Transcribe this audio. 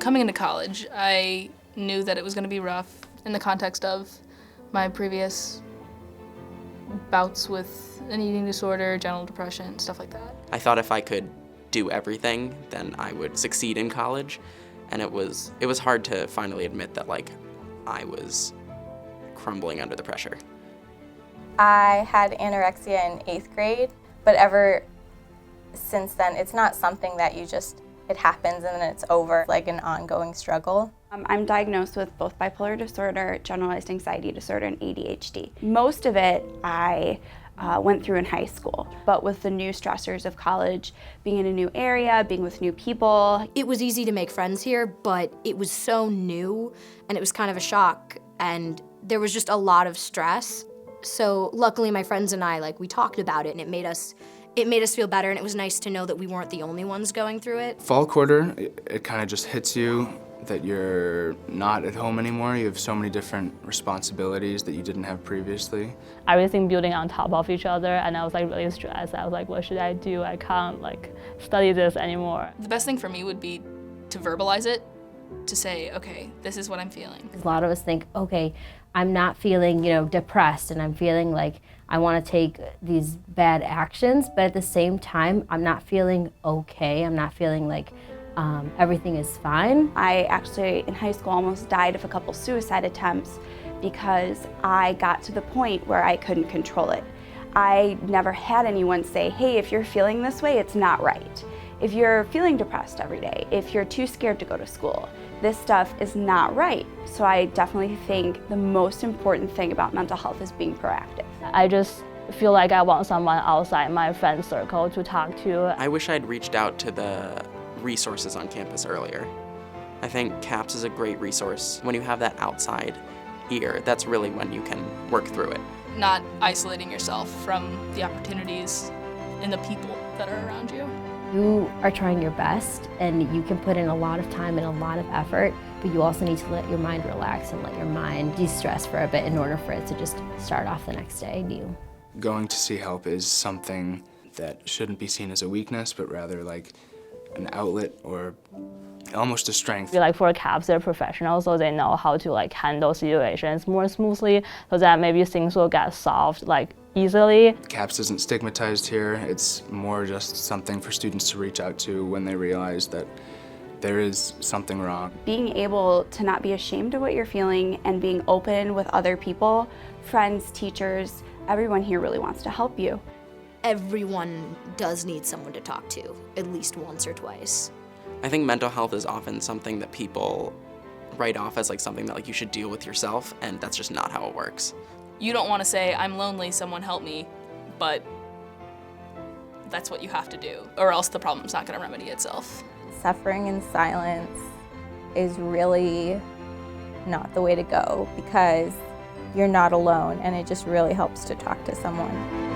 Coming into college, I knew that it was going to be rough in the context of my previous bouts with an eating disorder, general depression, stuff like that. I thought if I could do everything, then I would succeed in college, and it was hard to finally admit that I was crumbling under the pressure. I had anorexia in 8th grade, but ever since then, it's not something that it happens and then it's over, like an ongoing struggle. I'm diagnosed with both bipolar disorder, generalized anxiety disorder, and ADHD. Most of it I went through in high school, but with the new stressors of college, being in a new area, being with new people. It was easy to make friends here, but it was so new and it was kind of a shock, and there was just a lot of stress. So luckily my friends and I, we talked about it, and it made us feel better, and it was nice to know that we weren't the only ones going through it. Fall quarter, it kind of just hits you that you're not at home anymore. You have so many different responsibilities that you didn't have previously. Everything building on top of each other, and I was really stressed. I was like, what should I do? I can't study this anymore. The best thing for me would be to verbalize it, to say, okay, this is what I'm feeling. A lot of us think, okay, I'm not feeling, depressed, and I'm feeling like I want to take these bad actions, but at the same time, I'm not feeling okay. I'm not feeling like everything is fine. I actually, in high school, almost died of a couple suicide attempts because I got to the point where I couldn't control it. I never had anyone say, hey, if you're feeling this way, it's not right. If you're feeling depressed every day, if you're too scared to go to school, this stuff is not right. So I definitely think the most important thing about mental health is being proactive. I just feel like I want someone outside my friend circle to talk to. I wish I'd reached out to the resources on campus earlier. I think CAPS is a great resource. When you have that outside ear, that's really when you can work through it. Not isolating yourself from the opportunities and the people that are around you. You are trying your best, and you can put in a lot of time and a lot of effort, but you also need to let your mind relax and let your mind de-stress for a bit in order for it to just start off the next day new. Going to see help is something that shouldn't be seen as a weakness, but rather an outlet or almost a strength. For CAPS, they're professionals, so they know how to handle situations more smoothly, so that maybe things will get solved easily. CAPS isn't stigmatized here. It's more just something for students to reach out to when they realize that there is something wrong. Being able to not be ashamed of what you're feeling and being open with other people, friends, teachers, everyone here really wants to help you. Everyone does need someone to talk to, at least once or twice. I think mental health is often something that people write off as something that you should deal with yourself, and that's just not how it works. You don't want to say, I'm lonely, someone help me, but that's what you have to do, or else the problem's not going to remedy itself. Suffering in silence is really not the way to go, because you're not alone, and it just really helps to talk to someone.